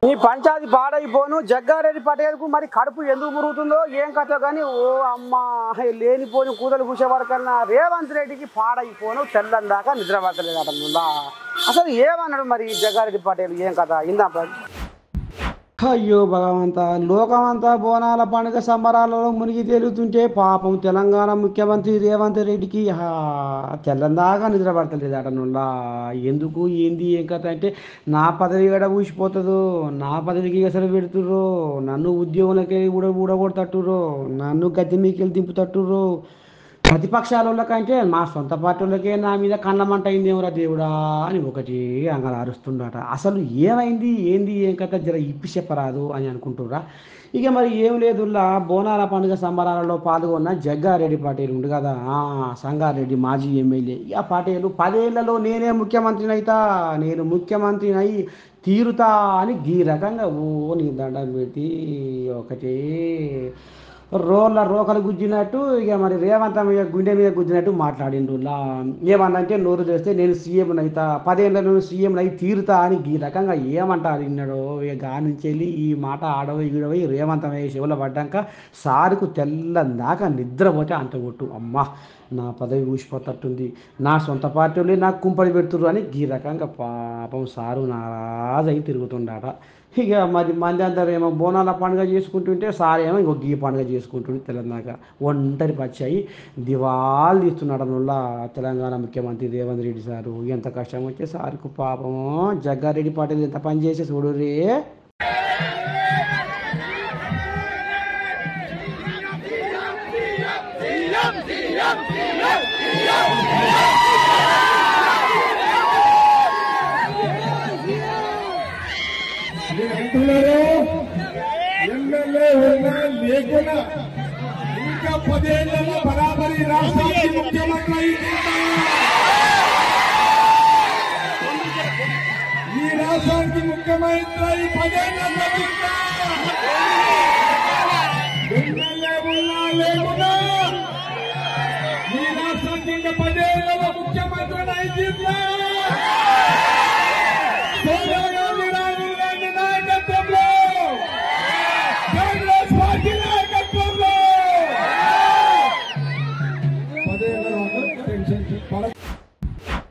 ఈ పంచాయతీ పాడైపోను జగ్గారెడ్డి పటేల్కు మరి కడుపు ఎందుకు మురుగుతుందో ఏం కథ కానీ ఓ అమ్మ లేనిపోని కూతలు కూసే వరకన్నా రేవంత్ రెడ్డికి పాడైపోను తెల్లని దాకా నిద్ర పడతలేదట. అసలు ఏమన్నాడు మరి జగ్గారెడ్డి పటేల్ ఏం కథ ఇందా. అయ్యో భగవంత, లోకమంతా బోనాల పండుగ సంబరాలలో మునిగి తేలుతుంటే పాపం తెలంగాణ ముఖ్యమంత్రి రేవంత్ రెడ్డికి తెల్లందాకా నిద్ర పడతలేదట. నుల్లా ఎందుకు ఏంది ఏం కథ అంటే నా పదవి ఎడ ఊసిపోతుందో, నా పదవికి అసలు పెడుతుర్రో, నన్ను ఉద్యోగులకి ఊడగొడతట్టుర్రో, నన్ను గద్దె మీకెళ్ళి దింపుతట్టుర్రో, ప్రతిపక్షాలకంటే మా సొంత పార్టీలకే నా మీద కళ్ళమంట అయిందేమరా దేవుడా అని ఒకటి అంగళ అరుస్తుండట. అసలు ఏమైంది ఏంది ఏం కథ జర ఇప్పి చెప్పరాదు అని అనుకుంటుర్రా. ఇక మరి ఏం లేదుల్లా బోనాల పండుగ సంబరాలలో పాల్గొన్న జగ్గారెడ్డి పటేల్ ఉండు కదా, సంగారెడ్డి మాజీ ఎమ్మెల్యే. ఆ పటేలు 10 ఏళ్లలో నేనే ముఖ్యమంత్రిని అవుతా, నేను ముఖ్యమంత్రిని అయి తీరుతా అని ఈ రకంగా నీ దండం పెట్టి ఒకటి రోకలు గుజ్జినట్టు ఇక మరి రేవంత్ మీద గుండె మీద గుజ్జినట్టు మాట్లాడిండు. ఏమన్నంటే నోరు తెస్తే నేను సీఎం అవుతా, 10 ఏళ్ళలో సీఎం అయి తీరుతా అని ఈ రకంగా ఏమంటారు విన్నాడో. ఇక నుంచి వెళ్ళి ఈ మాట ఆడవై ఈడవై రేవంత్ చెవులో పడ్డాక సారుకు తెల్లందాకా నిద్రపోతే అంత కొట్టు అమ్మ నా పదవి ఊసిపోతట్టుంది, నా సొంత పార్టీలు నాకు కుంపడి పెడుతుర్రు అని ఈ రకంగా పాపం సారు నారాజై తిరుగుతుండట. ఇక మరి మంది అందరూ ఏమో బోనాల పండుగ చేసుకుంటుంటే సారేమో ఇంకో గీ పండుగ చేసుకుంటుంటే తెలంగాణ ఒంటరి పచ్చాయి దివాలు తీస్తున్నాడు. అందువల్ల తెలంగాణ ముఖ్యమంత్రి రేవంత్ రెడ్డి సారు ఎంత కష్టం వచ్చే సార్కు పాపము జగ్గారెడ్డి పటేల్ ఎంత పని చేసి చూడురే. ఎమ్మెల్యే ఉన్నా లేకున్నా ఇంకా 10 ఏళ్లలో బరాబరి రాష్ట్రానికి ముఖ్యమంత్రి ఈ రాష్ట్రానికి ముఖ్యమంత్రి 10 ఏళ్లలో ఎమ్మెల్యే ఉన్నా లేకున్నా ఈ రాష్ట్రానికి ఇంకా 10 ఏళ్లలో ముఖ్యమంత్రి